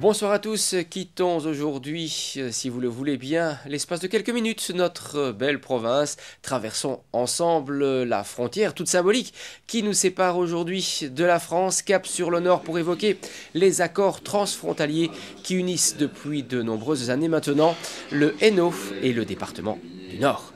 Bonsoir à tous, quittons aujourd'hui, si vous le voulez bien, l'espace de quelques minutes, notre belle province. Traversons ensemble la frontière toute symbolique qui nous sépare aujourd'hui de la France, cap sur le nord pour évoquer les accords transfrontaliers qui unissent depuis de nombreuses années maintenant le Hainaut et le département du Nord.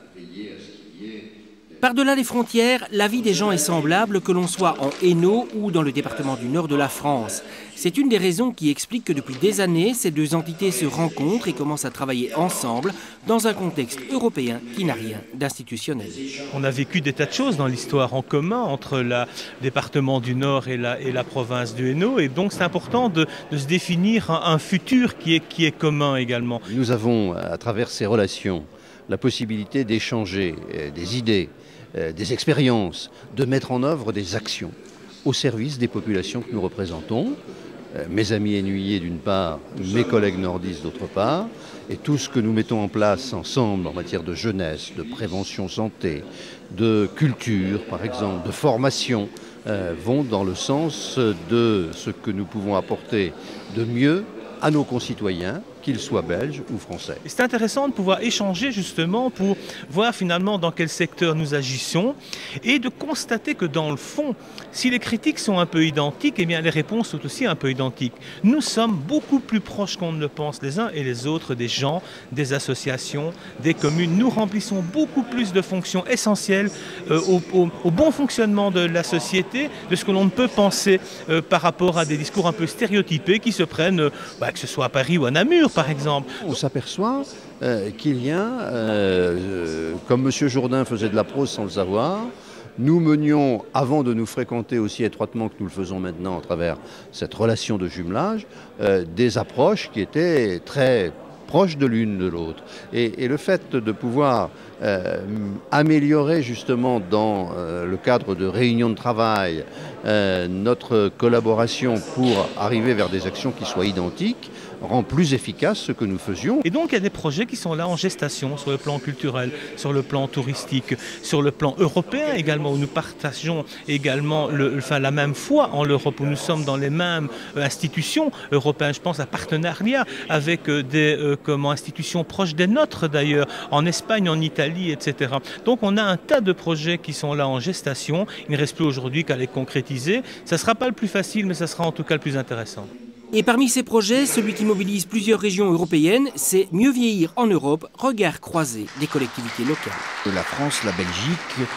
Par-delà les frontières, la vie des gens est semblable que l'on soit en Hainaut ou dans le département du Nord de la France. C'est une des raisons qui explique que depuis des années, ces deux entités se rencontrent et commencent à travailler ensemble dans un contexte européen qui n'a rien d'institutionnel. On a vécu des tas de choses dans l'histoire en commun entre le département du Nord et la province du Hainaut, et donc c'est important de se définir un futur qui est commun également. Nous avons, à travers ces relations, la possibilité d'échanger des idées, des expériences, de mettre en œuvre des actions au service des populations que nous représentons, mes amis hainouiers d'une part, mes collègues nordistes d'autre part, et tout ce que nous mettons en place ensemble en matière de jeunesse, de prévention santé, de culture par exemple, de formation, vont dans le sens de ce que nous pouvons apporter de mieux à nos concitoyens, qu'ils soient belges ou français. C'est intéressant de pouvoir échanger justement pour voir finalement dans quel secteur nous agissons et de constater que dans le fond, si les critiques sont un peu identiques, eh bien les réponses sont aussi un peu identiques. Nous sommes beaucoup plus proches qu'on ne le pense les uns et les autres des gens, des associations, des communes. Nous remplissons beaucoup plus de fonctions essentielles au bon fonctionnement de la société, de ce que l'on ne peut penser par rapport à des discours un peu stéréotypés qui se prennent, que ce soit à Paris ou à Namur, par exemple. On s'aperçoit qu'il y a, comme M. Jourdain faisait de la prose sans le savoir, nous menions, avant de nous fréquenter aussi étroitement que nous le faisons maintenant à travers cette relation de jumelage, des approches qui étaient très proches de l'une de l'autre. Et le fait de pouvoir améliorer justement dans le cadre de réunions de travail notre collaboration pour arriver vers des actions qui soient identiques, rend plus efficace ce que nous faisions. Et donc il y a des projets qui sont là en gestation sur le plan culturel, sur le plan touristique, sur le plan européen également, où nous partageons également la même foi en l'Europe, où nous sommes dans les mêmes institutions européennes. Je pense à partenariat avec des institutions proches des nôtres d'ailleurs, en Espagne, en Italie, etc. Donc on a un tas de projets qui sont là en gestation. Il ne reste plus aujourd'hui qu'à les concrétiser. Ça ne sera pas le plus facile, mais ça sera en tout cas le plus intéressant. Et parmi ces projets, celui qui mobilise plusieurs régions européennes, c'est Mieux vieillir en Europe, regard croisé des collectivités locales. La France, la Belgique,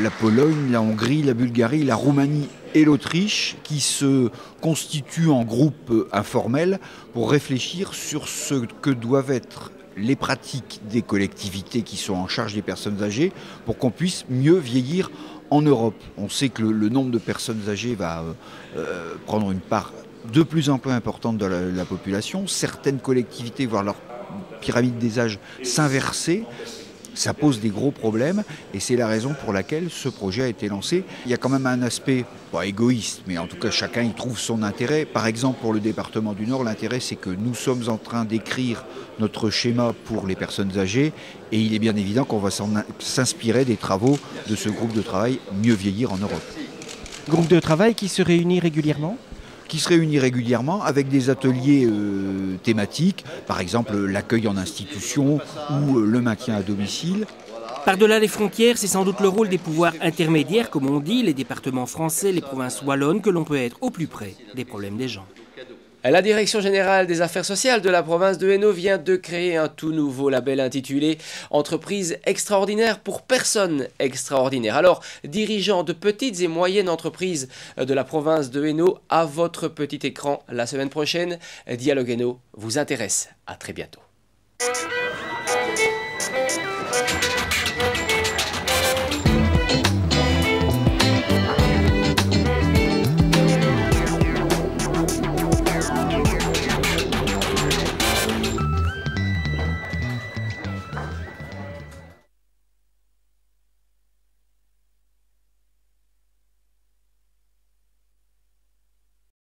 la Pologne, la Hongrie, la Bulgarie, la Roumanie et l'Autriche qui se constituent en groupe informel pour réfléchir sur ce que doivent être les pratiques des collectivités qui sont en charge des personnes âgées pour qu'on puisse mieux vieillir en Europe. On sait que le nombre de personnes âgées va prendre une part de plus en plus importante de la population. Certaines collectivités voient leur pyramide des âges s'inverser. Ça pose des gros problèmes et c'est la raison pour laquelle ce projet a été lancé. Il y a quand même un aspect, pas égoïste, mais en tout cas chacun y trouve son intérêt. Par exemple pour le département du Nord, l'intérêt c'est que nous sommes en train d'écrire notre schéma pour les personnes âgées et il est bien évident qu'on va s'inspirer des travaux de ce groupe de travail Mieux vieillir en Europe. Groupe de travail qui se réunit régulièrement ? Qui se réunit régulièrement avec des ateliers thématiques, par exemple l'accueil en institution ou le maintien à domicile. Par-delà les frontières, c'est sans doute le rôle des pouvoirs intermédiaires, comme on dit, les départements français, les provinces wallonnes, que l'on peut être au plus près des problèmes des gens. La Direction générale des affaires sociales de la province de Hainaut vient de créer un tout nouveau label intitulé « Entreprise extraordinaire pour personnes extraordinaires ». Alors, dirigeants de petites et moyennes entreprises de la province de Hainaut, à votre petit écran la semaine prochaine, Dialogue Hainaut vous intéresse. À très bientôt.